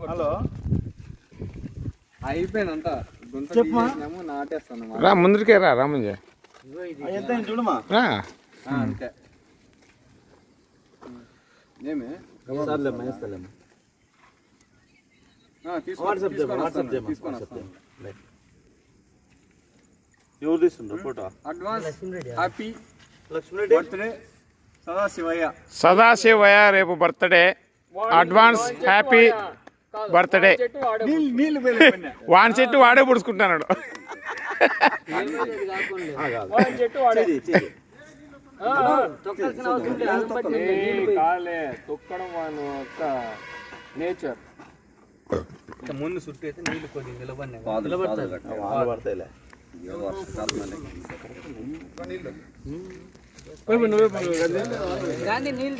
hello అయిపోయిందంతా నాటేస్తాను రా ముందరికే రా రామంజ చూడమా అంతే ఏమి ఎవరు తీసుకుంటారు photo advance happy Lakshmi Reddy birthday Sadasivaiah Sadasivaiah రేపు బర్త్డే అడ్వాన్స్ హ్యాపీ బర్త్డే నీళ్ళు వాన్ చెట్టు వాడే పుడుచుకుంటున్నాడు తొక్కడం వాను నేచర్ ముందు చుట్టూ అయితే నీళ్ళు కొద్దిగా నిలబడినాయి నీళ్ళు